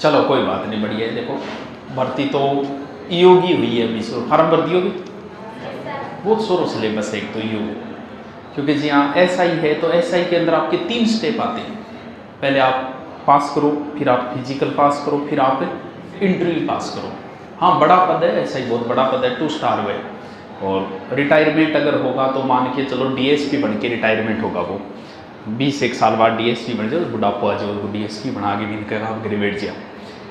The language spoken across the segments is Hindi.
चलो कोई बात नहीं, बढ़िया है। देखो भर्ती तो ईओ की हुई है, 20 फार्म भर दियोगे, बहुत सोरो सिलेबस है एक तो ईओ, क्योंकि जी हाँ एसआई है तो एसआई के अंदर आपके 3 स्टेप आते हैं। पहले आप पास करो, फिर आप फिजिकल पास करो, फिर आप इंटरव्यू पास करो। हाँ बड़ा पद है, एसआई बहुत बड़ा पद है, 2 स्टार है। और रिटायरमेंट अगर होगा तो मान के चलो डीएसपी बन के रिटायरमेंट होगा, वो 20 साल बाद डीएसपी बन जाए, बुढ़ापा आ जाए, वो डीएसपी बना के भी इनका काम ग्रेवेट जाए।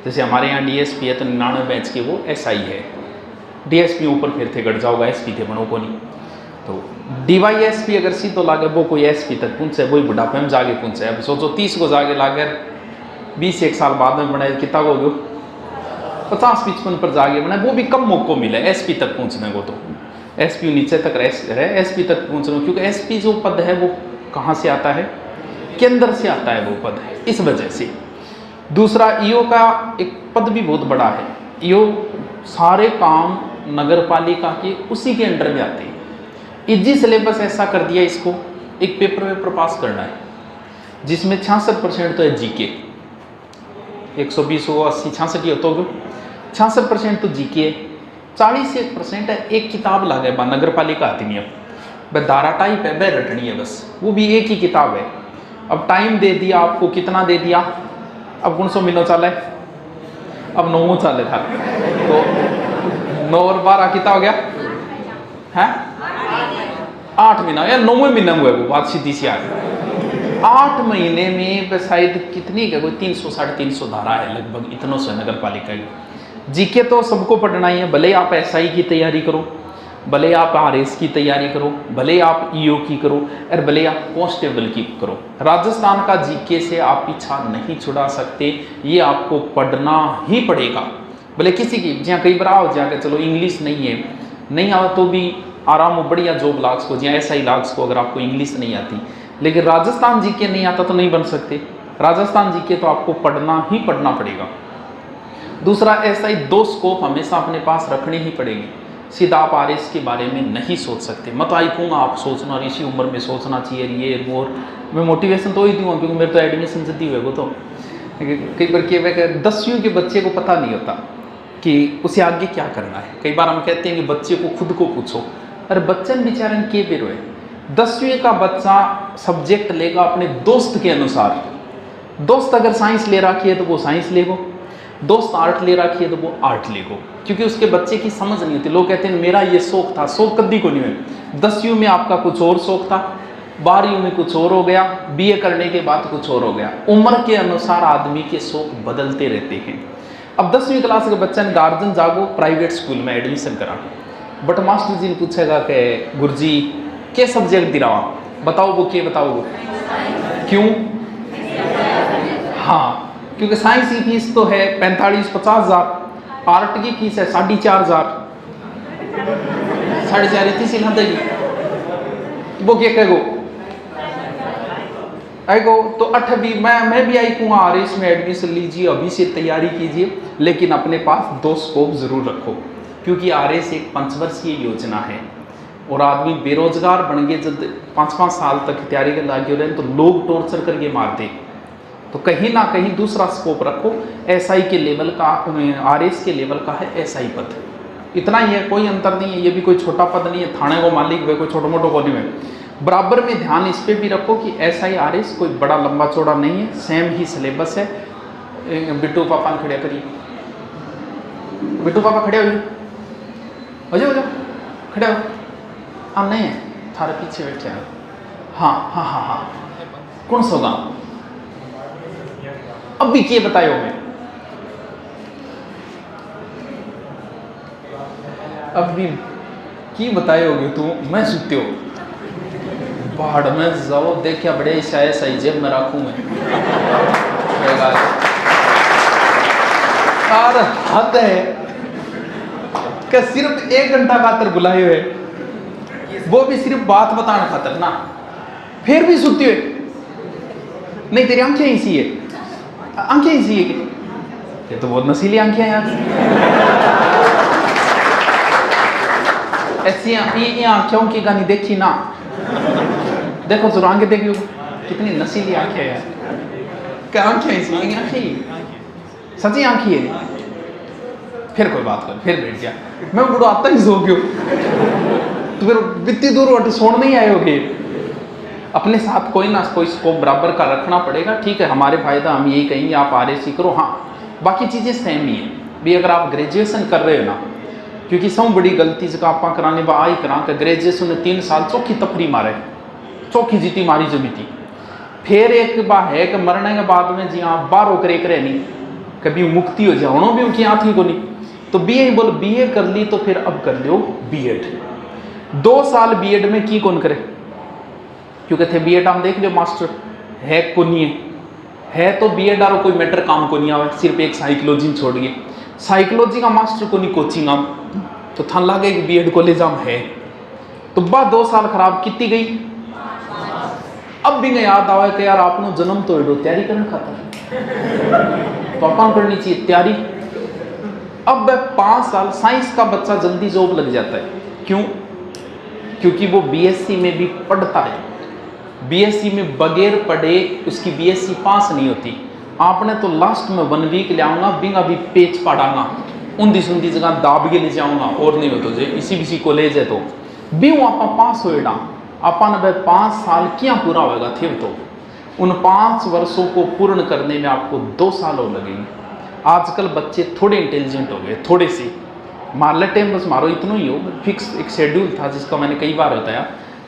जैसे हमारे यहाँ डीएसपी है तो 99 बैच के वो एसआई है, डीएसपी ऊपर फिर थे गढ़ जाओगा, एसपी थे बनो को नहीं। तो डीवाईएसपी अगर सीधो लागे वो कोई एसपी तक पहुँचे, वही बुढ़ापे में जाके पहुँचे। अब सोचो 30 को जाके लागे 20 साल बाद में बनाए कितना हो गयो, 50-55 पर जाके बनाए, वो भी कम मौको मिले एसपी तक पहुँचने को। तो एसपी नीचे तक रहे, एसपी तक पहुँचने, क्योंकि एसपी जो पद है वो कहाँ से आता है, केंद्र से आता है वो पद है, इस वजह से। दूसरा ईओ का एक पद भी बहुत बड़ा है, ईओ सारे काम नगर पालिका के उसी के अंडर में आते हैं। इजी सिलेबस ऐसा कर दिया इसको, एक पेपर पास करना है जिसमें 66% तो है जीके, 120 हो 80 66 हो तो 66% तो जीके है, 40% है एक किताब लागे बा नगर पालिका आती नहीं, अब दारा टाइप है, वह रटनी है बस, वो भी एक ही किताब है। अब टाइम दे दिया आपको, कितना दे दिया, अब 900 महीनों चाले, अब 9 चाले था, तो 9 और 12 कितना हो गया है, 8 महीना या 9वें महीने हुए, वो बात सीधी सी आ गई। 8 महीने में शायद कितनी का कोई 300 350 धारा है लगभग, इतनों से नगर पालिका की। जीके तो सबको पढ़ना ही है, भले आप एसआई की तैयारी करो, भले आप आरएस की तैयारी करो, भले आप ईओ की करो, और भले आप कांस्टेबल की करो। राजस्थान का जीके से आप पीछा नहीं छुड़ा सकते, ये आपको पढ़ना ही पड़ेगा। भले किसी की जहाँ कई बार आओ जाकर चलो इंग्लिश नहीं है, नहीं आओ तो भी आराम हो, बढ़िया जॉब लाग्स को, जहाँ एसआई लाग्स को अगर आपको इंग्लिश नहीं आती, लेकिन राजस्थान जीके नहीं आता तो नहीं बन सकते। राजस्थान जीके तो आपको पढ़ना ही पढ़ना पड़ेगा। दूसरा एसआई 2 स्कोप हमेशा अपने पास रखने ही पड़ेंगे, सीधा आप आरएस के बारे में नहीं सोच सकते। मत आई कहूँगा आप सोचना, और इसी उम्र में सोचना चाहिए ये वो, मैं मोटिवेशन तो ही दूँगा क्योंकि मेरे तो एडमिशन जल्दी हुए वो, तो कई बार क्या 10वीं के बच्चे को पता नहीं होता कि उसे आगे क्या करना है। कई बार हम कहते हैं कि बच्चे को खुद को पूछो, अरे बच्चन बेचारे के बेरो है, 10वीं का बच्चा सब्जेक्ट लेगा अपने दोस्त के अनुसार। दोस्त अगर साइंस ले रखी है तो वो साइंस लेगो, दोस्त आर्ट ले रखी है तो वो आर्ट लेगो, क्योंकि उसके बच्चे की समझ नहीं होती। लोग कहते हैं मेरा ये शौक था, शौक कभी को नहीं है। 10वीं में आपका कुछ और शौक था, 12वीं में कुछ और हो गया, बीए करने के बाद कुछ और हो गया। उम्र के अनुसार आदमी के शौक बदलते रहते हैं। अब 10वीं क्लास के बच्चे ने गार्जियन जागो प्राइवेट स्कूल में एडमिशन करा, बट मास्टर जी ने पूछेगा कि गुरुजी के सब्जेक्ट दिलावा, बताओ वो के बताओ वो क्यों, हाँ क्योंकि साइंस की फीस तो है 45-50 हज़ार, आर्ट की फीस है 4,500, 4,500 इतनी सी देगी, वो क्या कहेगो आएगो। तो 8वीं मैं भी आई कहूँगा आरएस में एडमिशन लीजिए, अभी से तैयारी कीजिए, लेकिन अपने पास 2 स्कोप जरूर रखो, क्योंकि आरएस एक 5 वर्षीय योजना है और आदमी बेरोजगार बन गए जब 5-5 साल तक तैयारी कर लगे रहे तो लोग टॉर्चर करके मारते। तो कहीं ना कहीं दूसरा स्कोप रखो, एसआई के लेवल का, आरएस के लेवल का है एसआई पद, इतना ही है, कोई अंतर नहीं है। ये भी कोई छोटा पद नहीं है, थाने को मालिक वे कोई छोटा मोटा को नहीं है। बराबर में ध्यान इस पे भी रखो कि एसआई आरएस कोई बड़ा लंबा चौड़ा नहीं है, सेम ही सिलेबस है। बिट्टू पापा खड़े करिए, बिट्टू पापा खड़े हो जाओ खड़े हो, हाँ नहीं है थारे पीछे बैठे हैं, हाँ हाँ हाँ हाँ कौन सा गाँव, अब भी क्या बतायो मैं, अब भी की बतायोगे तू, मैं सुते हो पहाड़ में जाओ, देखिया बड़े शायद सही जेब में रखूँ मैं और हद है कि सिर्फ 1 घंटा खातर बुलाए हुए, वो भी सिर्फ बात बताने खातर ना, फिर भी सुती हुए। नहीं तेरी आंखें ऐसी है, आंखें ऐसी है कि ये तो बहुत नशीली आंखें हैं यार, ऐसी ये आंखों की गानी देखी ना, देखो जरूर आंखें देखियो कितनी नशीली आंखें हैं, क्या आंखें ऐसी आंखें सच्ची आंखी है। फिर कोई बात कर, फिर बैठ गया। मैं बुढ़ो आता ही सो क्यों, तो फिर बित्ती दूर सोन नहीं आए होगे। अपने साथ कोई ना कोई स्कोप बराबर का रखना पड़ेगा। ठीक है, हमारे फायदा हम यही कहेंगे आप RSC करो, हाँ बाकी चीज़ें सेम ही है भी। अगर आप ग्रेजुएशन कर रहे हो ना, क्योंकि सब बड़ी गलती से आप कराने आई करा कि ग्रेजुएशन में 3 साल चौखी तफरी मारे, चौखी जीती मारी जो भी थी। फिर एक बात है कि मरने के बाद में जी हाँ बार करे करे नहीं, कभी मुक्ति हो जाओ भी उनकी आँख ही को नहीं। तो BA कर ली तो फिर अब कर लो B.Ed। 2 साल B.Ed में की कौन करे, क्योंकि थे B.Ed हम देख लो मास्टर है को नहीं है तो B.Ed आरो कोई मैटर काम को नहीं आवे, सिर्फ एक साइकोलॉजी में छोड़ गए। साइकोलॉजी का मास्टर को नहीं कोचिंग आम तो थान लगे कि B.Ed कॉलेज आम है। तो बाद 2 साल खराब कितनी गई। अब भी याद आवे कि यार आपनो जन्म तो एडो तैयारी करने खाता तो अपन करनी चाहिए तैयारी। अब 5 साल साइंस का बच्चा जल्दी जॉब लग जाता है, क्यों? क्योंकि वो BSc में भी पढ़ता है। BSc में बगैर पढ़े उसकी BSc पास नहीं होती। आपने तो लास्ट में 1 वीक ले आऊँगा बिंगा भी पेच पढ़ाऊंगा, उन्दी सुंदी जगह दाब के ले जाऊँगा और नहीं हो तो जे इसी कॉलेज है तो भी वो आप पास होएगा। अपन 5 साल क्या पूरा होगा थे तो उन 5 वर्षों को पूर्ण करने में आपको 2 साल और लगेंगे। आजकल बच्चे थोड़े इंटेलिजेंट हो गए, थोड़े से मारले टाइम बस मारो इतना ही हो। फिक्स एक शेड्यूल था जिसका मैंने कई बार बताया।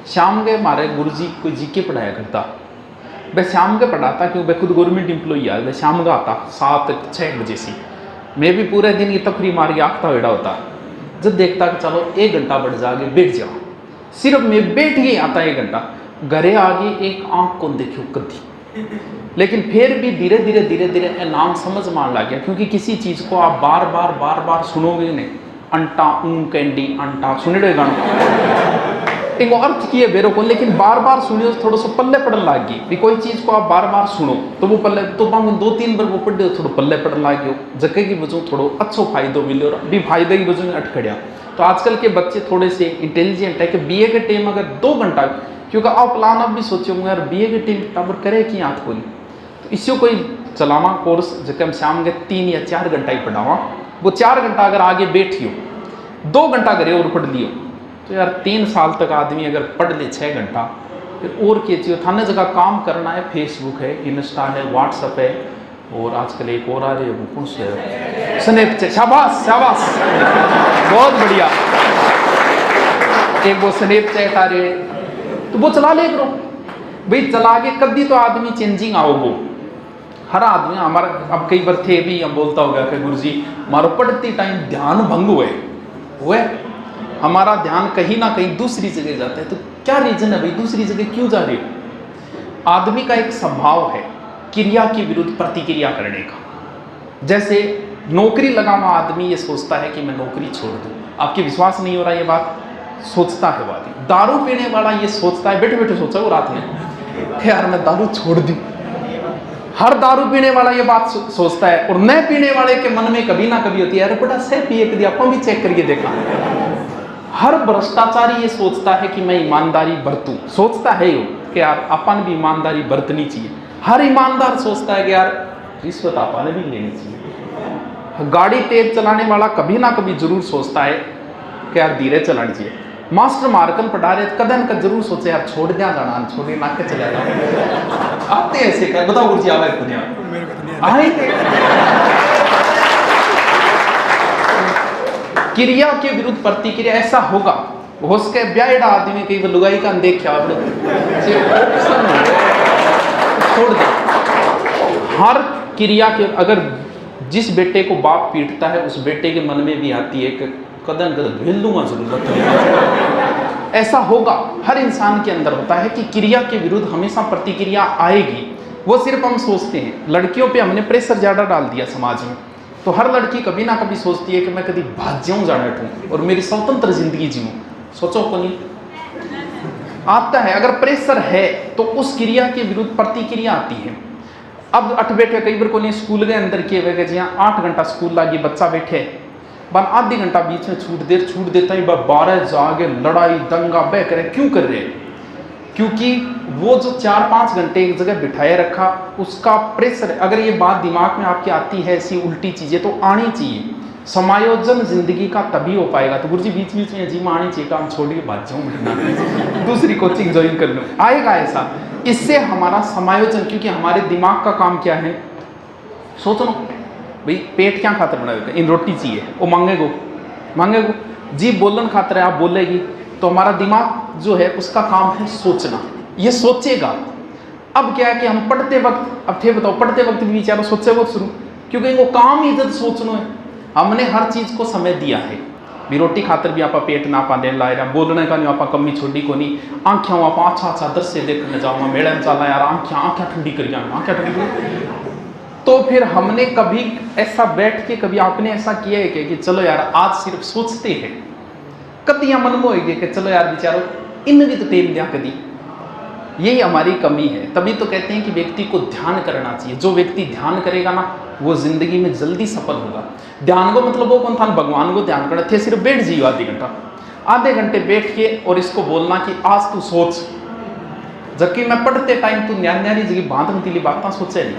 शाम के हमारे गुरुजी कोई GK पढ़ाया करता, वह शाम के पढ़ाता क्यों, वह खुद गवर्नमेंट एम्प्लॉई है। वह शाम का आता 7-6 बजे से, मैं भी पूरे दिन की तफरी मार के आखता वेड़ा होता। जब देखता कि चलो 1 घंटा बढ़ जाके बैठ जाओ, सिर्फ मैं बैठ ही आता 1 घंटा, घरे आगे एक आँख को देखियो कदी। लेकिन फिर भी धीरे धीरे नाम समझ मान लग गया, क्योंकि किसी चीज़ को आप बार बार सुनोगे नहीं। अंटा कैंडी अंटा सुने गाना एक अर्थ की है बेरो को, लेकिन बार बार सुनियो थोड़ा सा पल्ले पड़न लग गई भी। कोई चीज़ को आप बार बार सुनो तो वो पल्ले तो 2-3 बार वो पढ़े थोड़ा पल्ले पड़न लग गयो, जगह की वजह थोड़ा अच्छो फायदो मिले और भी फायदे की वजह में अटकड़िया। तो आजकल के बच्चे थोड़े से इंटेलिजेंट है कि BA के टाइम अगर 2 घंटा, क्योंकि आप प्लान अब भी सोचो यार BA के टाइम टाबर करे कि हाथ खोली, तो इससे कोई चलावा कोर्स जो हम शाम के 3 या 4 घंटा ही पढ़ावा। वो 4 घंटा अगर आगे बैठियो 2 घंटा करे और पढ़ लियो तो यार 3 साल तक आदमी अगर पढ़ ले 6 घंटा, फिर और क्या चाहिए। थाने जगह काम करना है, फेसबुक है, इंस्टा है, व्हाट्सअप है, और आजकल एक और आ रही है वो कौन सा है, स्नैपचैट। शाबाश शाबाश, बहुत बढ़िया। एक वो स्नैपचैट आ रही है तो वो चला ले करो भाई, चला के कभी तो आदमी चेंजिंग आओ। वो हर आदमी हमारा अब कई बार थे भी हम बोलता होगा कि गुरुजी हमारा पढ़ते टाइम ध्यान भंग हुए हमारा ध्यान कहीं ना कहीं दूसरी जगह जाता है। तो क्या रीजन है भाई, दूसरी जगह क्यों जा रहे हो? आदमी का एक स्वभाव है क्रिया के विरुद्ध प्रतिक्रिया करने का। जैसे नौकरी लगा हुआ आदमी ये सोचता है कि मैं नौकरी छोड़ दूं। आपके विश्वास नहीं हो रहा ये बात, सोचता है वो आदमी। दारू पीने वाला ये सोचता है, बैठे बैठे सोचा वो रात में यार मैं दारू छोड़ दूं। हर दारू पीने वाला ये बात सोचता है, और न पीने वाले के मन में कभी ना कभी होती है अरे बड़ा सह पिए कभी अपन भी चेक करके देखा। हर भ्रष्टाचारी ये सोचता है कि मैं ईमानदारी बरतूं, सोचता है यो कि यार अपन भी ईमानदारी बरतनी चाहिए। हर ईमानदार सोचता है कि यार रिश्वत अपन भी लेनी चाहिए। गाड़ी तेज चलाने वाला कभी ना कभी जरूर सोचता है कि यार धीरे चलानी चाहिए। मास्टर मार्कन पढ़ा रहे कदन का जरूर सोचे यार छोड़ दिया जाना, छोड़ ना के चला जाओ। आते ऐसे कर बताओ गुरुजी आवे दुनिया आए क्रिया के विरुद्ध प्रतिक्रिया ऐसा होगा। उसके ब्याह आदमी कई लुगाई का देखा छोड़ दे। हर क्रिया के अगर जिस बेटे को बाप पीटता है उस बेटे के मन में भी आती है कि कदम भेल दूंगा जरूरत। ऐसा होगा, हर इंसान के अंदर होता है कि क्रिया के विरुद्ध हमेशा प्रतिक्रिया आएगी। वो सिर्फ हम सोचते हैं। लड़कियों पे हमने प्रेशर ज़्यादा डाल दिया समाज में, तो हर लड़की कभी ना कभी सोचती है कि मैं कभी भाग जाऊँ जा बैठूँ और मेरी स्वतंत्र जिंदगी जीऊँ। सोचो को नहीं आता है। अगर प्रेशर है तो उस क्रिया के विरुद्ध प्रतिक्रिया आती है। अब 8 बैठे कई बार को नहीं स्कूल के अंदर किए हुए जी 8 घंटा स्कूल लागी बच्चा बैठे बन आधी घंटा बीच में छूट देता ही 12 जागे लड़ाई दंगा बह करे क्यों कर रहे। क्योंकि वो जो 4-5 घंटे एक जगह बिठाए रखा, उसका प्रेशर, अगर ये बात दिमाग में आपके आती है ऐसी उल्टी चीज़ें तो आनी चाहिए। समायोजन जिंदगी का तभी हो पाएगा। तो गुरुजी बीच बीच में जी में आनी चाहिए, काम छोड़ के भाग जाऊँ दूसरी कोचिंग ज्वाइन कर लूँ, आएगा ऐसा। इससे हमारा समायोजन, क्योंकि हमारे दिमाग का काम क्या है, सोचो भाई पेट क्या खातर बना होता है, इन रोटी चाहिए, वो मांगेगो, जी बोलन खातर है, आप बोलेगी, तो हमारा दिमाग जो है उसका काम है सोचना, ये सोचेगा। अब क्या है कि हम पढ़ते वक्त, अब थे बताओ पढ़ते वक्त भी बेचारा सोचे बहुत शुरू, क्योंकि वो काम ही जब सोचना है। हमने हर चीज़ को समय दिया है, भी रोटी खातर भी आप पेट ना पा ला रहा, बोलने का नहीं आप कमी छोड़ी को नहीं, आँखें आप अच्छा दृश्य देखने जाओ, मेले में चला यार, आँखें ठंडी कर आँखें ठंडी। तो फिर हमने कभी ऐसा बैठ के, कभी आपने ऐसा किया है कि चलो यार आज सिर्फ सोचते हैं, कभी मन में होगी कि चलो यार बेचारो इन भी तो टेम दिया कभी। यही हमारी कमी है। तभी तो कहते हैं कि व्यक्ति को ध्यान करना चाहिए। जो व्यक्ति ध्यान करेगा ना, वो जिंदगी में जल्दी सफल होगा। ध्यान को मतलब वो कौन था, भगवान को ध्यान करना थे, सिर्फ बैठ जाइए आधे घंटे बैठ के और इसको बोलना कि आज तू सोच, जबकि मैं पढ़ते टाइम तू न्यारी जगह बांध नीली बात सोचे नहीं,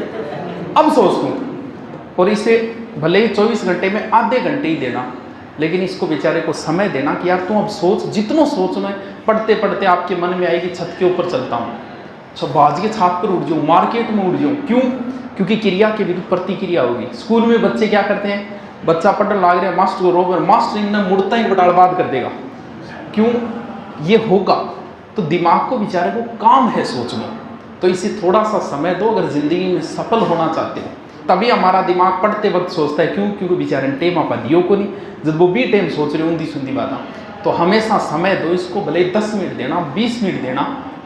अब सोच तू। और इसे भले ही 24 घंटे में आधे घंटे ही देना, लेकिन इसको बेचारे को समय देना कि यार तू अब सोच, जितना सोचना है। पढ़ते पढ़ते आपके मन में आएगी छत के ऊपर चलता हूँ, बाज के छत पर उड़ जाऊँ, मार्केट में उड़ जाऊँ। क्यों? क्योंकि क्रिया के विरुद्ध प्रतिक्रिया होगी। स्कूल में बच्चे क्या करते हैं, बच्चा पढ़ने लग रहा है, मास्टर को रोक, मास्टर इन्हें मुड़ता ही बटालबाद कर देगा। क्यों? ये होगा तो दिमाग को बेचारे को काम है सोचना, तो इसे थोड़ा सा समय दो। अगर जिंदगी में सफल होना चाहते हो तभी हमारा दिमाग पढ़ते वक्त सोचता है। क्यों? क्योंकि बेचारे टेम आप दियो को नहीं, जब वो भी टेम सोच रहे ऊंधी सुंदी बात। तो हमेशा समय दो इसको, भले 10 मिनट देना, 20 मिनट देना,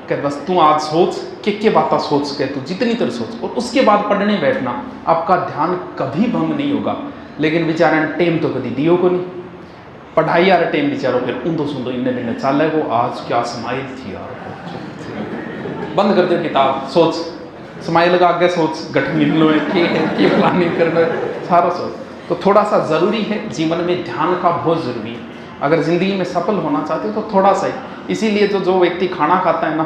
कि बस तू आज सोच के बात सोच के तू जितनी तरह सोच, और उसके बाद पढ़ने बैठना। आपका ध्यान कभी भंग नहीं होगा। लेकिन बेचारा टेम तो कभी दियो को नहीं, पढ़ाई यार टेम बेचारो फिर ऊंधो सुंदो इन्हें चाले वो आज क्या स्माइल थी यार, बंद कर दो किताब, सोच, स्माइल लगा आगे सोच, गठन मिल लो के प्लानिंग करना सारा सोच। तो थोड़ा सा ज़रूरी है जीवन में, ध्यान का बहुत ज़रूरी है। अगर ज़िंदगी में सफल होना चाहते हो तो थोड़ा सा ही। इसीलिए जो व्यक्ति खाना खाता है ना,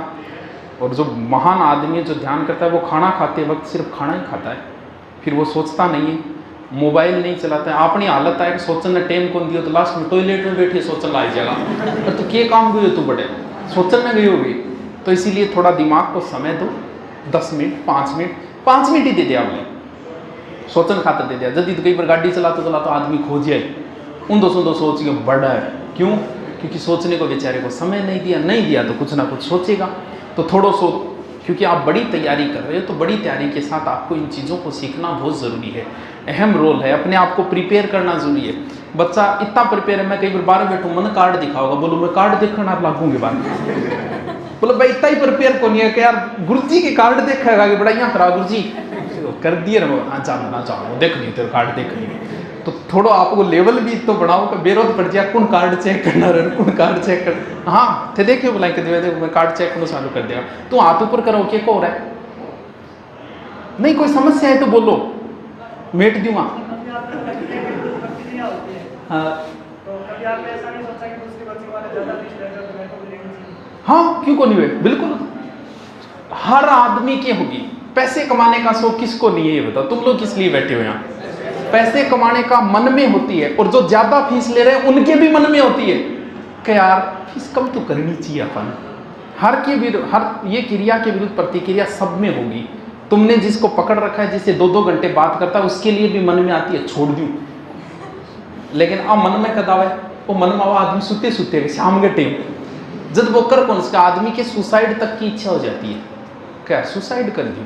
और जो महान आदमी जो ध्यान करता है, वो खाना खाते वक्त सिर्फ खाना ही खाता है, फिर वो सोचता नहीं है, मोबाइल नहीं चलाता है। अपनी हालत है कि सोचने टाइम कौन दियो, तो लास्ट में टॉयलेट में बैठे सोचने लाई जाएगा, तो क्या काम गई तू बड़े सोचने गई होगी। तो इसीलिए थोड़ा दिमाग को समय दो, 10 मिनट 5 मिनट ही दे दिया आपने, सोचन खातर दे दिया। जल्दी तो कई बार गाड़ी चलाते आदमी खोज जाए, ऊंधो सुंदो सोच के बड़ा है। क्यों? क्योंकि सोचने को बेचारे को समय नहीं दिया तो कुछ ना कुछ सोचेगा। तो थोड़ा सो, क्योंकि आप बड़ी तैयारी कर रहे हो, तो बड़ी तैयारी के साथ आपको इन चीज़ों को सीखना बहुत ज़रूरी है। अहम रोल है, अपने आप को प्रिपेयर करना जरूरी है। बच्चा इतना प्रिपेयर है, मैं कई बार बाहर बैठूँ, मन कार्ड दिखाओगा, बोलो मैं कार्ड देखना आप लागूंगे बाहर, बोलो भाई इतना ही प्रिपेयर को नहीं है कि यार गुरुजी के कार्ड देखेगा कि बड़ाइयाँ करा गुरुजी कर दिए ना, जानो देख ली तेरे कार्ड देख ली। तो थोड़ा आपको लेवल भी तो बढ़ाओ कि बेरोध पड़ जाए, कौन कार्ड चेक करना रहे, कौन कार्ड चेक कर, हाँ थे देखियो बुलाई के देखो मैं कार्ड चेक करना चालू कर देगा। तो हाथ ऊपर करो, क्या हो रहा है, नहीं कोई समस्या है तो बोलो, मेट दूंगा। हाँ क्यों को नहीं हुए, बिल्कुल हर आदमी की होगी। पैसे कमाने का शौक किसको नहीं है ये बताओ, तुम लोग किस लिए बैठे हो यहाँ? पैसे कमाने का मन में होती है, और जो ज्यादा फीस ले रहे हैं उनके भी मन में होती है कि यार फीस कम तो करनी चाहिए अपन। हर के विरुद्ध, हर ये क्रिया के विरुद्ध प्रतिक्रिया सब में होगी। तुमने जिसको पकड़ रखा है, जिससे 2-2 घंटे बात करता है, उसके लिए भी मन में आती है छोड़ दूं, लेकिन अब मन में कदा है वो मन में आदमी सुते सुते शाम के टाइम जब वो कर कौन सा आदमी के सुसाइड तक की इच्छा हो जाती है, क्या सुसाइड कर दूं।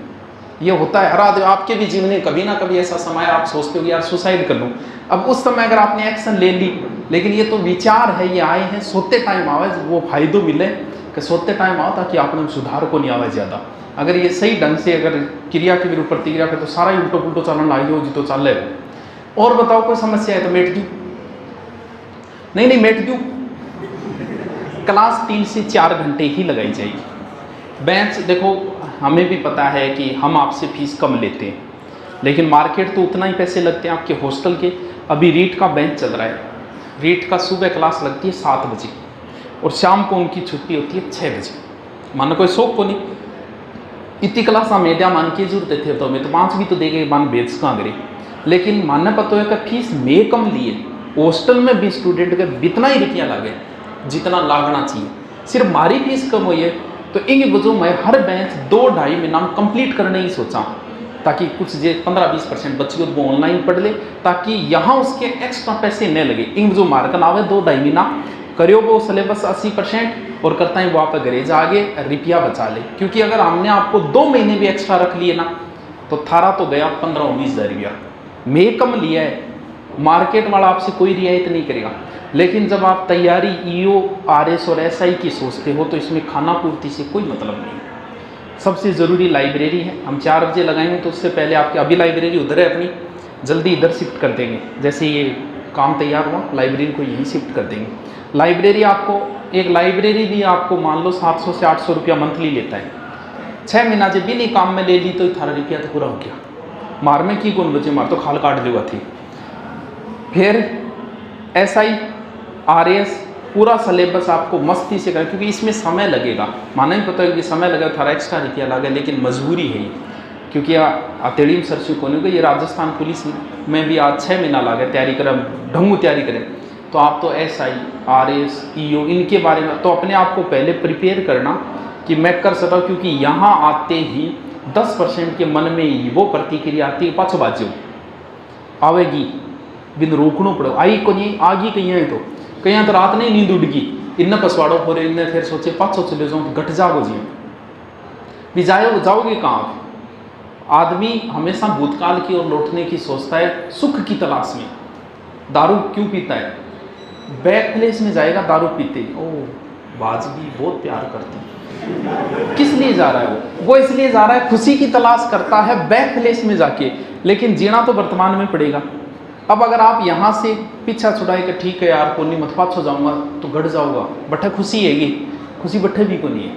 ये होता है हर आदमी, आपके भी जीवन में कभी ना कभी ऐसा समय आप सोचते हो यार सुसाइड कर लूँ। अब उस समय अगर आपने एक्शन ले ली, लेकिन ये तो विचार है, ये आए हैं सोते टाइम आवे, वो फायदो मिले कि सोते टाइम आओ ताकि आपने सुधार को नहीं आवे ज़्यादा। अगर ये सही ढंग से अगर क्रिया के विरुद्ध प्रतिक्रिया पे, तो सारा ही उल्टो पुल्टो चलन लाई हो जी तो चल रहे। और बताओ कोई समस्या है तो मेट दूँ, नहीं मेट दूँ। क्लास 3 से 4 घंटे ही लगाई जाएगी। बेंच देखो, हमें भी पता है कि हम आपसे फीस कम लेते हैं, लेकिन मार्केट तो उतना ही पैसे लगते हैं आपके हॉस्टल के। अभी रीट का बेंच चल रहा है, रीट का सुबह क्लास लगती है 7 बजे और शाम को उनकी छुट्टी होती है 6 बजे। मन कोई शौक को नहीं इतनी क्लासा मेडिया मान की जरूरत थे तो मैं तो 5 भी तो देगे मान बेच कहाँ करे, लेकिन मानना पता है कि फीस में कम लिए हॉस्टल में भी स्टूडेंट के इतना ही रुपया लागे जितना लागना चाहिए, सिर्फ मारी फीस कम हुई है। तो इन वजह मैं हर बेंच 2-2.5 महीना में कंप्लीट करने ही सोचा, ताकि कुछ जो 15-20% बच्चे वो ऑनलाइन पढ़ ले, ताकि यहाँ उसके एक्स्ट्रा पैसे न लगे। इन जो मार्क ना आवे 2-2.5 महीना करियो वो सिलेबस 80% और करता है वो आप गरेज आगे रुपया बचा ले, क्योंकि अगर हमने आपको 2 महीने भी एक्स्ट्रा रख लिए ना तो थारा तो गया 15-19 हज़ार रुपया। मैं कम लिया है, मार्केट वाला आपसे कोई रियायत नहीं करेगा, लेकिन जब आप तैयारी ईओ आरएस और एसआई की सोचते हो तो इसमें खाना पूर्ति से कोई मतलब नहीं। सबसे ज़रूरी लाइब्रेरी है, हम 4 बजे लगाएंगे तो उससे पहले आपकी अभी लाइब्रेरी उधर है अपनी, जल्दी इधर शिफ्ट कर देंगे, जैसे ये काम तैयार हुआ लाइब्रेरी को यहीं शिफ्ट कर देंगे। लाइब्रेरी आपको एक लाइब्रेरी भी आपको मान लो 700 से 800 रुपया मंथली लेता है, 6 महीना जब भी नहीं काम में ले ली तो 18 रुपया तो पूरा हो गया। मार में की कौन बचे, मार तो खाल काट लुआ थी। फिर एसआई आरएस पूरा सिलेबस आपको मस्ती से कर, क्योंकि इसमें समय लगेगा, माना ही पता है कि समय लगेगा, थारा एक्स्ट्रा रुपया लगे, लेकिन मजबूरी है ये, क्योंकि अतेड़ीम सरसू को नहीं, ये राजस्थान पुलिस में भी आज 6 महीना लगे तैयारी करें, ढंगू तैयारी करें, तो आप तो एसआई आरएस ईओ इनके बारे में तो अपने आप को पहले प्रिपेयर करना कि मैं कर सकता हूँ, क्योंकि यहाँ आते ही 10% के मन में वो प्रतिक्रिया आती है पाछो बाजू आवेगी, बिन रोकना पड़ो, आई को नहीं आगी कहीं तो कहीं तो रात नहीं नींद उड़गी, इन पसवाड़ो हो रहे, इनने फिर सोचे पाछो चले जाऊँ घट जाओ जी भी जाओगे कहाँ। आदमी हमेशा भूतकाल की ओर लौटने की सोचता है, सुख की तलाश में। दारू क्यों पीता है, बैक प्लेस में जाएगा दारू पीते, ओ बाजगी बहुत प्यार करती, किस लिए जा रहा है वो इसलिए जा रहा है खुशी की तलाश करता है बैक प्लेस में जाके, लेकिन जीना तो वर्तमान में पड़ेगा। अब अगर आप यहाँ से पीछा छुड़ाए कि ठीक है यार को नहीं मत पाछो जाऊँगा तो घट जाऊँगा, बट्ठे खुशी हैगी, खुशी बट्ठे भी को नहीं है,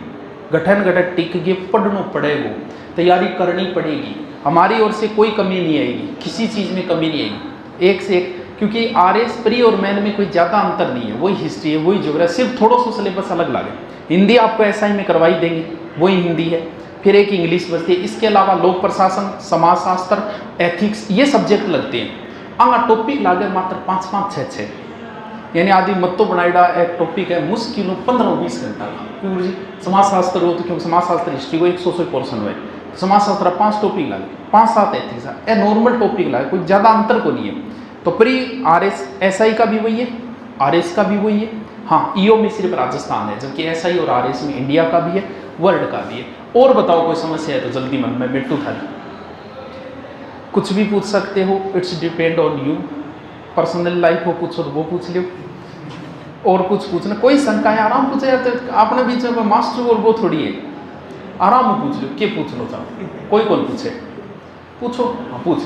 गठन गठन टिक के पढ़ना पड़ेगा, तैयारी करनी पड़ेगी, हमारी ओर से कोई कमी नहीं आएगी, किसी चीज़ में कमी नहीं आएगी, एक से एक, क्योंकि आरएस प्री और मैन में कोई ज़्यादा अंतर नहीं है, वही हिस्ट्री है वही ज्योग्राफी, सिर्फ थोड़ा सा सिलेबस अलग लागे। हिंदी आपको एसआई में करवाई देंगे, वही हिंदी है, फिर एक इंग्लिश बचती है, इसके अलावा लोक प्रशासन, समाजशास्त्र, एथिक्स ये सब्जेक्ट लगते हैं। आंगा टॉपिक लागे मात्र 5-5, 6-6, यानी आदि मत तो बनाएगा एक टॉपिक है मुश्किल 15-20 घंटा का, क्योंकि समाजशास्त्र हो तो क्योंकि समाजशास्त्र हिस्ट्री को 100 पोर्सन हुए, समाजशास्त्र 5 टॉपिक लागे, 5-7 एथिक्स ए नॉर्मल टॉपिक लागे, कोई ज़्यादा अंतर को नहीं है। तो प्री आरएस एसआई का भी वही है, आरएस का भी वही है, हाँ ईओ में सिर्फ राजस्थान है, जबकि एसआई और आरएस में इंडिया का भी है, वर्ल्ड का भी है। और बताओ कोई समस्या है तो जल्दी मन में मिट्टू था, कुछ भी पूछ सकते हो, it's depend on you, personal life हो पूछो तो वो पूछ लो, और कुछ पूछना कोई शंका है आराम पूछे यार, तो आपने बीच में मास्टर और वो थोड़ी है, आराम पूछ लो, क्या पूछ लो चाहो, कोई कौन पूछे पूछो, हाँ पूछ।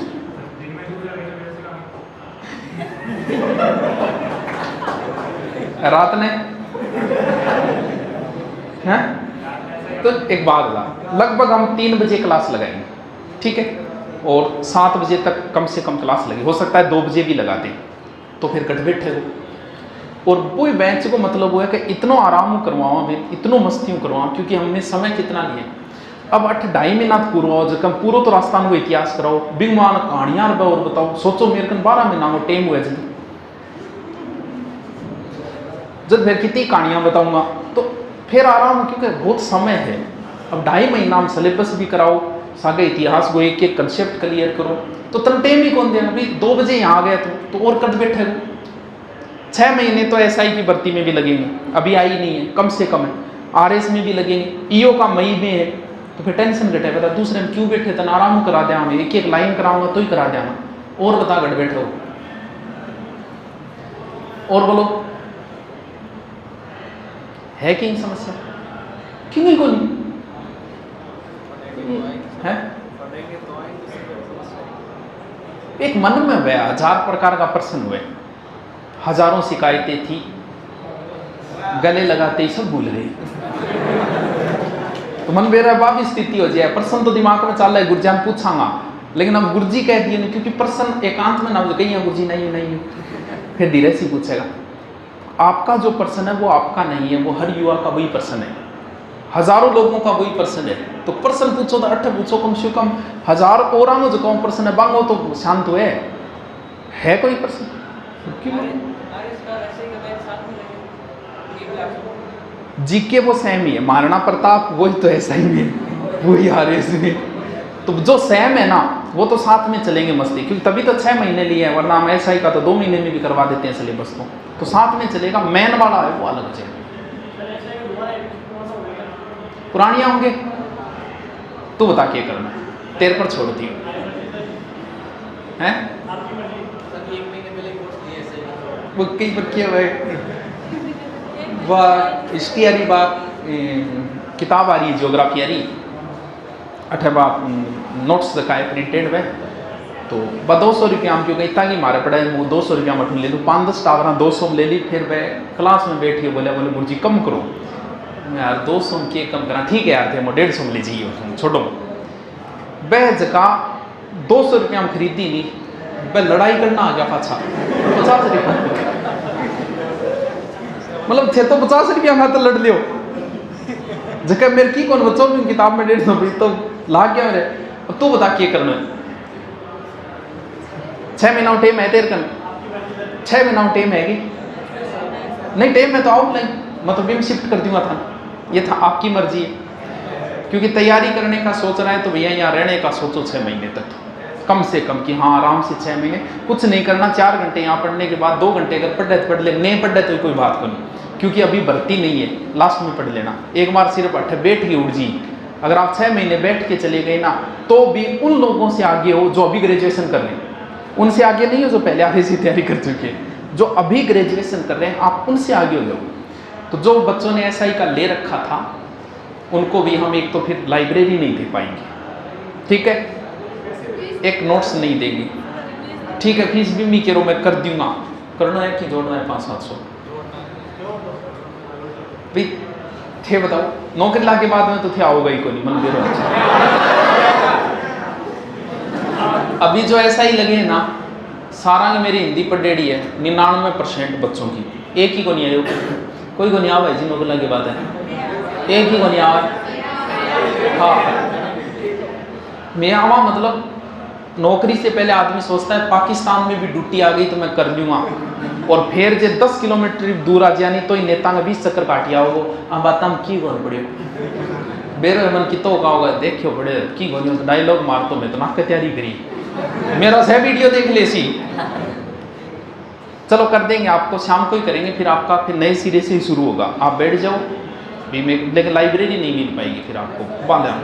रात ने हैं तो एक बात बता, लगभग हम 3 बजे क्लास लगाएंगे, ठीक है, और 7 बजे तक कम से कम क्लास लगे, हो सकता है 2 बजे भी लगा दें, तो फिर कट बैठे हो। और वो बेंच को मतलब वो है कि इतना आराम करवाओ, इतनो मस्तियों करवाओ, क्योंकि हमने समय कितना लिया, अब 8-2.5 महीना पूरा जब पूरा तो राजस्थान को इतिहास कराओ, बिगमान कहानियां और बताओ, सोचो मेरे कन 12 महीना में टाइम हुआ जब फिर कितनी कहानियां बताऊंगा तो फिर आराम, क्योंकि बहुत समय है। अब 2.5 महीना में सिलेबस भी कराओ, सागे इतिहास को एक कंसेप्ट क्लियर करो, तो तुम टाइम ही कौन देना भाई, 2 बजे यहाँ आ गए तो और कट बैठे हो। 6 महीने तो एसआई की भर्ती में भी लगेंगे, अभी आई नहीं है, कम से कम है, आरएस में भी लगेंगे, ईओ का मई में है, तो फिर टेंशन घटे, बता दूसरे में क्यों बैठे, तना आराम करा दिया, हमें एक लाइन कराऊंगा तो ही करा देना, और बता घट बैठे हो, और बोलो है कि नहीं समस्या, क्यों नहीं कोई है। एक मन में हुए 1000 प्रकार का प्रश्न हुए, हजारों शिकायतें थी, गले लगाते ही सब भूल गए, तो मन मेरा बाबी स्थिति हो जाए, प्रश्न तो दिमाग में चल रहा है, गुरुजान पूछांगा, लेकिन अब गुरुजी कह दिए नहीं, क्योंकि प्रश्न एकांत में ना हो, कहीं गुरुजी नहीं नहीं, फिर धीरे से पूछेगा। आपका जो प्रश्न है वो आपका नहीं है, वो हर युवा का वही प्रश्न है, हजारों लोगों का वही प्रश्न है, तो प्रश्न पूछो तो 8 पूछो, कम से कम 1000 और जो कौन प्रश्न है बांगो तो शांत हुए है कोई प्रश्न क्यों? जीके वो सेम ही है, महाराणा प्रताप वही तो ऐसा ही है, वही आ रहे इसमें। तो जो सेम है ना वो तो साथ में चलेंगे मस्ती, क्योंकि तभी तो 6 महीने लिए है, वरना हम SI का तो 2 महीने में भी करवा देते हैं सिलेबस को, तो साथ में चलेगा। मेन वाला है वो अलग है, पुरानियां होंगे तू बता क्या करना, तेरे पर छोड़ती हूँ हैं वो कई पर किया हुआ वह हिस्ट्री आ रही बात, किताब आ रही है ज्योग्राफी आ रही, 8 बाप नोट्स रखा है प्रिंटेड में, तो 200 रुपया हम क्यों इतना की मारे पड़ा है, वो 200 रुपया मठन ले लूँ, 5-10 टावर 200 में ले ली, फिर मैं क्लास में बैठी बोले गुरु जी कम करो, यार 200 के कम करा, ठीक है यार थे 150 में लीजिए छोड़ो, वह जगह 200 रुपया में खरीदी नहीं, वह लड़ाई करना आ गया पाछा 50 रुपया, मतलब थे तो 50 रुपया मैं तो लड़ लियो, जगह मेरे की कौन बच्चों की किताब में 150 तो लाग गया मेरे, अब तू बता क्या करना है, 6 महीना टाइम है तेरे कन, 6 महीना टाइम है कि नहीं, टाइम में तो आउटलाइन मतलब बिम शिफ्ट कर दूंगा था, ये था आपकी मर्जी है, क्योंकि तैयारी करने का सोच रहे हैं तो भैया यहाँ रहने का सोचो 6 महीने तक कम से कम, कि हाँ आराम से 6 महीने कुछ नहीं करना, 4 घंटे यहाँ पढ़ने के बाद 2 घंटे अगर पढ़ रहे पढ़ ले, नहीं पढ़ रहे तो कोई बात नहीं, क्योंकि अभी भर्ती नहीं है, लास्ट में पढ़ लेना, एक बार सिर्फ 8 बैठ के उठ जी, अगर आप 6 महीने बैठ के चले गए ना तो भी उन लोगों से आगे हो जो अभी ग्रेजुएशन कर रहे हैं, उनसे आगे नहीं हो जो पहले आगे से तैयारी कर चुके हैं, जो अभी ग्रेजुएशन कर रहे हैं आप उनसे आगे हो जाओ। तो जो बच्चों ने SI का ले रखा था उनको भी हम एक तो फिर लाइब्रेरी नहीं दे पाएंगे, ठीक है, एक नोट्स नहीं देगी, ठीक है, फीस भी मैं कह रहा हूँ मैं कर दूंगा, करना है कि जोड़ना है 500-700 भाई थे, बताओ नौकरी ला के बाद में तो थे आओगा ही को नहीं मन दे अभी जो SI लगे ना सारा की मेरी हिंदी पर डेढ़ी है, 99% बच्चों की, एक ही को नहीं आए, कोई को नहीं आवा जी नौकरी ला के बाद है, एक ही को नहीं आवा, हाँ मैं आवा मतलब नौकरी से पहले आदमी सोचता है पाकिस्तान में भी ड्यूटी आ गई तो मैं कर लूँगा, और फिर जो 10 किलोमीटर दूर आ जानी तो ही नेता में 20 चक्कर काटिया होगो, अब बात हम की गोन पड़े बेरो मन की तो का होगा देखियो बड़े की गोन डायलॉग मार तो मैं तो ना तैयारी करी, मेरा सह वीडियो देख ले सी, चलो कर देंगे आपको, शाम को ही करेंगे, फिर आपका फिर नए सिरे से ही शुरू होगा, आप बैठ जाओ भी में, लेकिन लाइब्रेरी नहीं मिल पाएगी फिर आपको बांधा,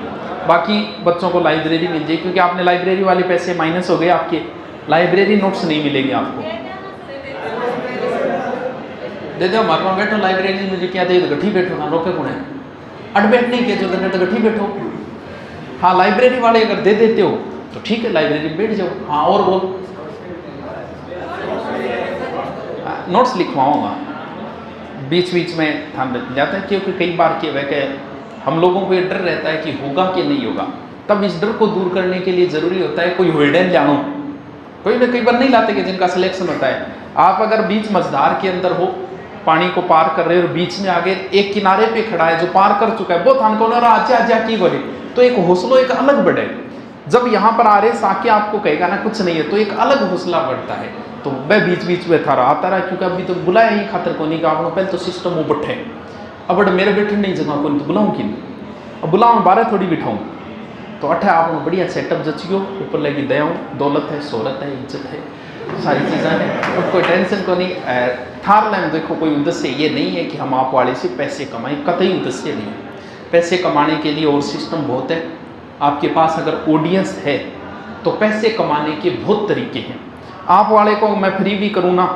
बाकी बच्चों को लाइब्रेरी मिल जाएगी, क्योंकि आपने लाइब्रेरी वाले पैसे माइनस हो गए आपके, लाइब्रेरी नोट्स नहीं मिलेंगे आपको, दे दो हमारे वहाँ बैठो लाइब्रेरी में क्या दे गठी बैठो ना रोके कौन है, अट बैठने के जो तो गठी बैठो, हाँ लाइब्रेरी वाले अगर दे देते हो तो ठीक है लाइब्रेरी में बैठ जाओ, हाँ और बोल नोट्स लिखवाऊंगा बीच बीच में ध्यान जाता है, क्योंकि कई बार के वह हम लोगों को ये डर रहता है कि होगा कि नहीं होगा, तब इस डर को दूर करने के लिए ज़रूरी होता है कोई होल्डन जानो, कोई ना कई बार नहीं लाते कि जिनका सिलेक्शन होता है, आप अगर बीच मझधार के अंदर हो पानी को पार कर रहे हो और बीच में आगे एक किनारे पे खड़ा है जो पार कर चुका है, बहुत हनको आजा की बोले तो एक हौसला एक अलग बढ़े, जब यहाँ पर आ रहे साके आपको कहेगा ना कुछ नहीं है तो एक अलग हौसला बढ़ता है, तो वह बीच बीच में था आता रहा, क्योंकि अभी तो बुलाया ही खातर को नहीं का पहले तो सिस्टम वो बैठे, अब बट मेरे बैठे नहीं जगह को तो बुलाऊँ कि अब बुलाऊँ 12 थोड़ी बिठाऊँ, तो अठे आप बढ़िया सेटअप जचियो, ऊपर लगी दया दौलत है, शोहरत है, इज्जत है, सारी चीज़ें हैं, और कोई टेंशन को नहीं, थार लाइन देखो कोई उद्देश्य ये नहीं है कि हम आप वाले से पैसे कमाएं, कतई उद्देश्य नहीं है, पैसे कमाने के लिए और सिस्टम बहुत है, आपके पास अगर ऑडियंस है तो पैसे कमाने के बहुत तरीके हैं, आप वाले को मैं फ्री भी करूँ ना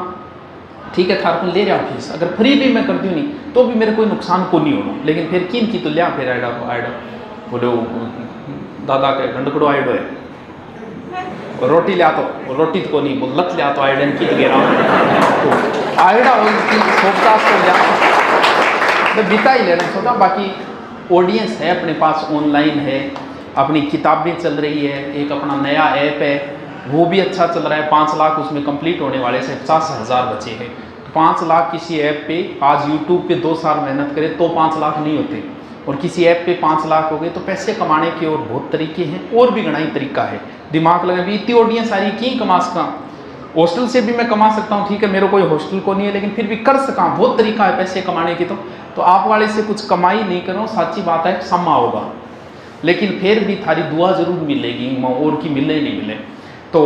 ठीक है, थार को ले रहा फीस, अगर फ्री भी मैं कर दूँ नहीं तो भी मेरे कोई नुकसान को नहीं होना, लेकिन फिर किन की तो लिया फिर आइडा बोले दादा के गंडकड़ो आइडो है रोटी लिया तो रोटी को नहीं बोल लत लिया तो आइडन की गे रहा आइडा सोचता तो लिया तो बिता ही लेना सोचा, बाकी ऑडियंस है अपने पास, ऑनलाइन है, अपनी किताबें चल रही है, एक अपना नया ऐप है वो भी अच्छा चल रहा है, 5 लाख उसमें कंप्लीट होने वाले से 50,000 बचे हैं, तो 5 लाख किसी ऐप पे आज यूट्यूब पे 2 साल मेहनत करे तो 5 लाख नहीं होते, और किसी ऐप पे 5 लाख हो गए। तो पैसे कमाने के और बहुत तरीके हैं, और भी घना ही तरीका है। दिमाग लगा भी इतनी ऑडियंस सारी की कमा सका, हॉस्टल से भी मैं कमा सकता हूँ, ठीक है मेरे कोई हॉस्टल को नहीं है, लेकिन फिर भी कर सका, बहुत तरीका है पैसे कमाने की। तो आप वाले से कुछ कमाई नहीं करो, सच्ची बात है समा होगा, लेकिन फिर भी थारी दुआ जरूर मिलेगी, और की मिले नहीं मिले। तो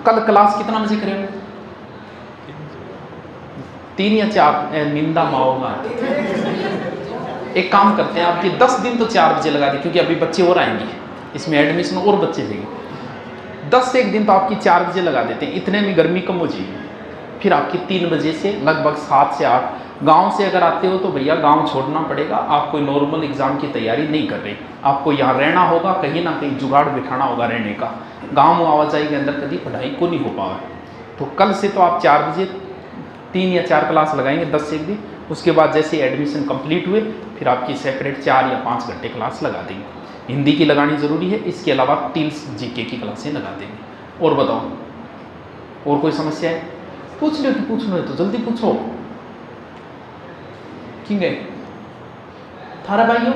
कल क्लास कितना बजे करेंगे? 3 या 4? निंदा माओगा। एक काम करते हैं, आपके 10 दिन तो 4 बजे लगा दें, क्योंकि अभी बच्चे और आएंगे, इसमें एडमिशन और बच्चे देंगे। 10 से 1 दिन तो आपकी 4 बजे लगा देते हैं, इतने में गर्मी कम हो जाएगी। फिर आपकी 3 बजे से लगभग 7 से 8। गांव से अगर आते हो तो भैया गांव छोड़ना पड़ेगा, आप कोई नॉर्मल एग्जाम की तैयारी नहीं कर रहे, आपको यहाँ रहना होगा, कहीं ना कहीं जुगाड़ बिठाना होगा रहने का। गाँव में आवाजाही के अंदर कभी पढ़ाई को नहीं हो पावा। तो कल से तो आप 4 बजे 3 या 4 क्लास लगाएंगे 10 से 1 दिन। उसके बाद जैसे एडमिशन कंप्लीट हुए फिर आपकी सेपरेट 4 या 5 घंटे क्लास लगा देंगे। हिंदी की लगानी ज़रूरी है, इसके अलावा 3 जीके की क्लासें लगा देंगे। और बताओ, और कोई समस्या है? पूछ लो कि पूछना है तो जल्दी पूछो। क्यों गए थारा भाइयों?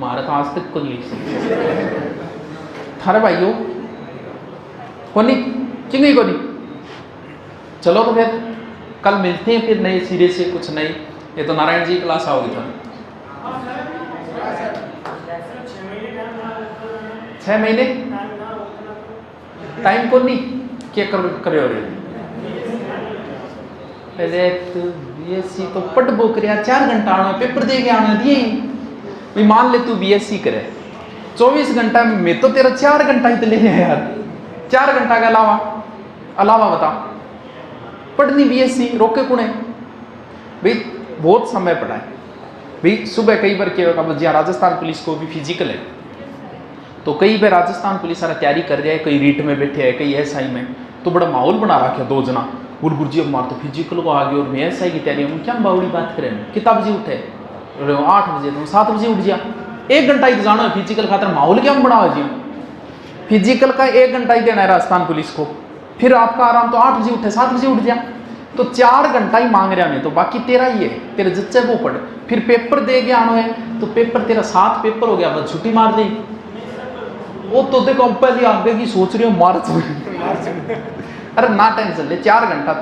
मारा तो आज तक को नहीं थारा भाइयों कोनी क्यों गई कोनी? चलो तो फिर कल मिलते हैं फिर नए सिरे से कुछ नई। ये तो नारायण जी क्लास आओगी था 6 महीने टाइम को नहीं क्या करे हो रहे? अरे तो बीएससी तो पढ़ बो कर 4 घंटा आना पेपर दे के आना दिए भाई। मान ले तू बीएससी करे 24 घंटा में तो तेरा 4 घंटा ही तो ले यार। 4 घंटा के अलावा बता पढ़नी बीएससी रोके कुने भाई? बहुत समय पड़ा है भाई। सुबह कई बार क्या होगा जी राजस्थान पुलिस को भी फिजिकल है, तो कई बार राजस्थान पुलिस वाला तैयारी कर रहा है, कई रीट में बैठे है, कई एसआई में। तो बड़ा माहौल बना रखा है 2 जना गुरगुरजी अब मार तो फिजिकल को आगे और मैं एसआई की तैयारी में क्या बावड़ी बात करें। कितना बजे उठे? 8 बजे, तो 7 बजे उठ जा। 1 घंटा ही जाना है फिजिकल खातर, माहौल क्या बना जी? फिजिकल का 1 घंटा ही देना है राजस्थान पुलिस को, फिर आपका आराम। तो 8 बजे उठे 7 बजे उठ जा, तो 4 घंटा ही मांग रहा मैं। तो बाकी तेरा ही है, तेरे जच्चे वो पढ़, फिर पेपर दे के आना है। तो पेपर तेरा 7 पेपर हो गया, बस छुट्टी मार दी। वो तो देखो पहले आगे की सोच रही हो मार्च में। अरे ना टेंशन ले, 4 घंटा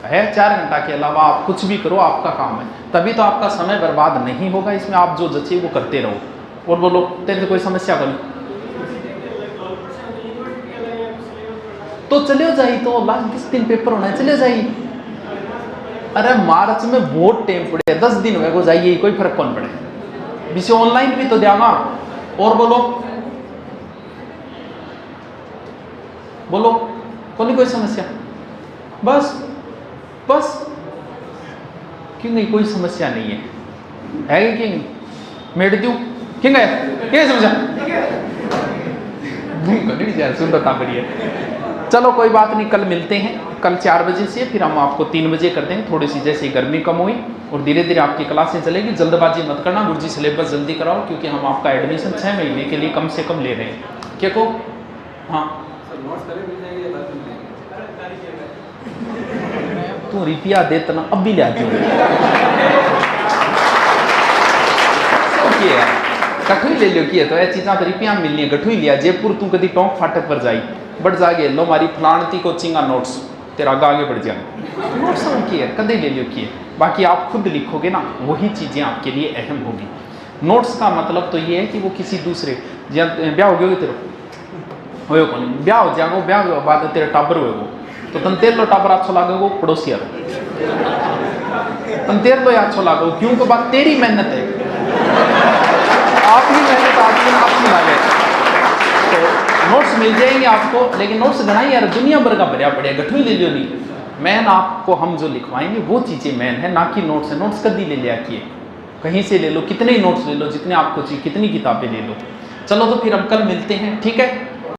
है, 4 घंटा के अलावा आप कुछ भी करो, आपका काम है, तभी तो आपका समय बर्बाद नहीं होगा। इसमें आप जो जचे वो करते रहो। और बोलो तेरे से कोई समस्या करो तो चले जाइए। तो लास्ट 20 दिन पेपर होना है, चले जाइए। अरे मार्च में बहुत टाइम पड़े, 10 दिन हुए को जाइए, कोई फर्क कौन पड़े। विषय ऑनलाइन भी तो देगा। और बोलो कोई समस्या? बस क्यों नहीं? कोई समस्या नहीं है कि नहीं? मेड दू क्यों गए क्या समझा? सुंदरता बढ़िया। चलो कोई बात नहीं, कल मिलते हैं। कल 4 बजे से फिर हम आपको 3 बजे कर देंगे। थोड़ी सी जैसे गर्मी कम हुई और धीरे धीरे आपकी क्लासें चलेगी। जल्दबाजी मत करना, गुरुजी सिलेबस जल्दी कराओ, क्योंकि हम आपका एडमिशन 6 महीने के लिए कम से कम ले रहे हैं। क्या को? हाँ तू रुपया देता ना अब भी ले आती कठुई ले लियो किए तो यह चीज़ा तो रुपया मिलनी है। गठुई लिया जयपुर तू कभी टोंक फाटक पर जाई बढ़ जागे लो मारी फलानती कोचिंग नोट्स तेरा आगे बढ़ जाए। नोट्स की है कदे ले लियो किए, बाकी आप खुद लिखोगे ना वही चीज़ें आपके लिए अहम होगी। नोट्स का मतलब तो ये है कि वो किसी दूसरे ब्याह हो गया तेरे हो कौन ब्याह हो जाएगा, ब्याह के बाद तेरे टाबर हुए वो तो तन तेर लो टाबर अच्छो लागे वो पड़ोसी तन तेर लो अच्छो लागो, क्यों तो बात तेरी मेहनत है, आपकी मेहनत आपकी लागे। तो नोट्स मिल जाएंगे आपको, लेकिन नोट्स घना यार दुनिया भर का भरिया पड़े गठुई ले लियो नहीं। मैन आपको हम जो लिखवाएंगे वो चीज़ें मैन है, ना कि नोट्स है। नोट्स कभी ले लिया किए कहीं से ले लो, कितने ही नोट्स ले लो, जितने आपको चाहिए कितनी किताबें ले लो। चलो तो फिर हम कल मिलते हैं, ठीक है।